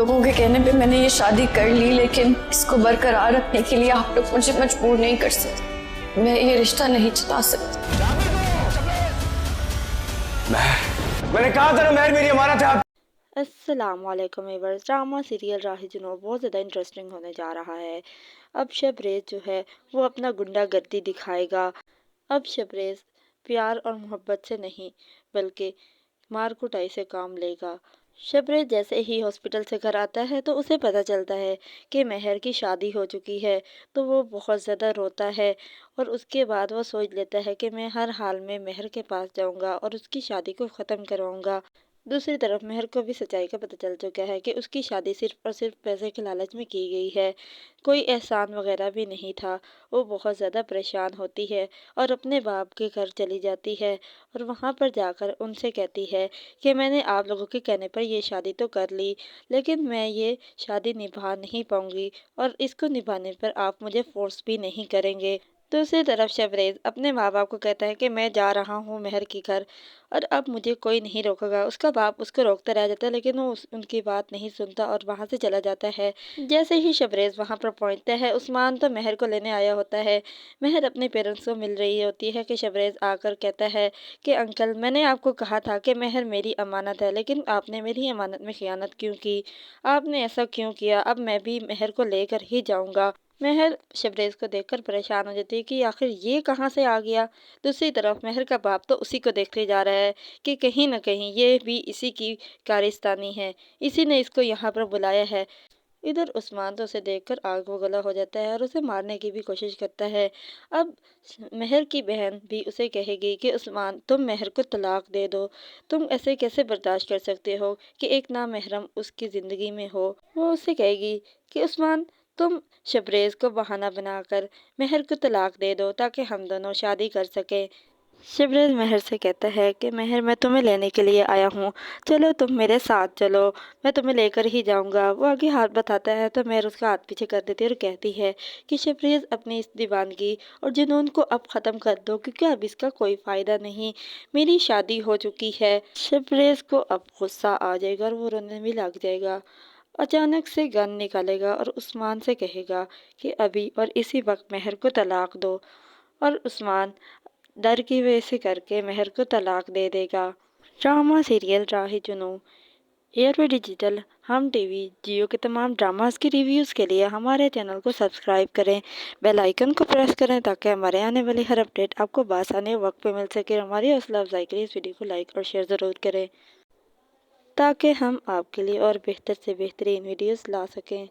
लोगों के कहने पे मैंने ये शादी कर ली, लेकिन इसको बरकरार रखने के लिए आप लोग मुझे मजबूर नहीं कर सकते। मैं ये रिश्ता नहीं चुरा सकती। मैंने कहा था ना, महर मेरी अमानत है। आप अस्सलाम वालेकुम व्यूअर्स। ड्रामा सीरियल राही जुनून बहुत ज़्यादा इंटरेस्टिंग होने जा रहा है। अब शबरेज़ जो है वो अपना गुंडागर्दी दिखाएगा। अब शबरेज़ प्यार और मोहब्बत से नहीं बल्कि मार कुटाई से काम लेगा। शबरेज़ जैसे ही हॉस्पिटल से घर आता है तो उसे पता चलता है कि महर की शादी हो चुकी है। तो वो बहुत ज़्यादा रोता है और उसके बाद वो सोच लेता है कि मैं हर हाल में महर के पास जाऊंगा और उसकी शादी को ख़त्म करवाऊंगा। दूसरी तरफ महर को भी सच्चाई का पता चल चुका है कि उसकी शादी सिर्फ और सिर्फ पैसे के लालच में की गई है। कोई एहसान वगैरह भी नहीं था। वो बहुत ज़्यादा परेशान होती है और अपने बाप के घर चली जाती है और वहाँ पर जाकर उनसे कहती है कि मैंने आप लोगों के कहने पर ये शादी तो कर ली, लेकिन मैं ये शादी निभा नहीं पाऊंगी और इसको निभाने पर आप मुझे फोर्स भी नहीं करेंगे। दूसरी तरफ शबरेज़ अपने माँ बाप को कहता है कि मैं जा रहा हूँ महर के घर और अब मुझे कोई नहीं रोकेगा। उसका बाप उसको रोकता रह जाता है, लेकिन वो उनकी बात नहीं सुनता और वहाँ से चला जाता है। जैसे ही शबरेज़ वहाँ पर पहुँचता है, उस्मान तो महर को लेने आया होता है। महर अपने पेरेंट्स को मिल रही होती है कि शबरेज़ आकर कहता है कि अंकल, मैंने आपको कहा था कि महर मेरी अमानत है, लेकिन आपने मेरी अमानत में खियानत क्यों की? आपने ऐसा क्यों किया? अब मैं भी महर को लेकर ही जाऊँगा। महर शबरेज़ को देखकर परेशान हो जाती है कि आखिर ये कहाँ से आ गया। दूसरी तरफ महर का बाप तो उसी को देखते जा रहा है कि कहीं न कहीं ये भी इसी की कारस्तानी है, इसी ने इसको यहाँ पर बुलाया है। इधर उस्मान तो उसे देखकर आग बबूला हो जाता है और उसे मारने की भी कोशिश करता है। अब महर की बहन भी उसे कहेगी कि उस्मान, तुम महर को तलाक दे दो। तुम ऐसे कैसे बर्दाश्त कर सकते हो कि एक नामहरम उसकी ज़िंदगी में हो। वो उसे कहेगी कि उस्मान, तुम शबरेज़ को बहाना बनाकर महर को तलाक दे दो ताकि हम दोनों शादी कर सकें। शबरेज़ महर से कहता है कि महर, मैं तुम्हें लेने के लिए आया हूँ, चलो तुम मेरे साथ चलो, मैं तुम्हें लेकर ही जाऊँगा। वो आगे हाथ बताता है तो महर उसका हाथ पीछे कर देती है और कहती है कि शबरेज़, अपनी इस दीवानगी और जुनून को अब ख़त्म कर दो, क्योंकि अब इसका कोई फ़ायदा नहीं। मेरी शादी हो चुकी है। शबरेज़ को अब गुस्सा आ जाएगा और वो रोने भी लग जाएगा। अचानक से गन निकालेगा और उस्मान से कहेगा कि अभी और इसी वक्त महर को तलाक दो, और उस्मान डर की वजह से करके महर को तलाक दे देगा। ड्रामा सीरियल राही जुनून एयरवे डिजिटल हम टीवी जियो के तमाम ड्रामास के रिव्यूज़ के लिए हमारे चैनल को सब्सक्राइब करें, बेल आइकन को प्रेस करें ताकि हमारे आने वाली हर अपडेट आपको बासाने वक्त पे मिल सके। हमारी हौसला अफजाई के लिए इस वीडियो को लाइक और शेयर ज़रूर करें ताकि हम आपके लिए और बेहतर से बेहतरीन वीडियोस ला सकें।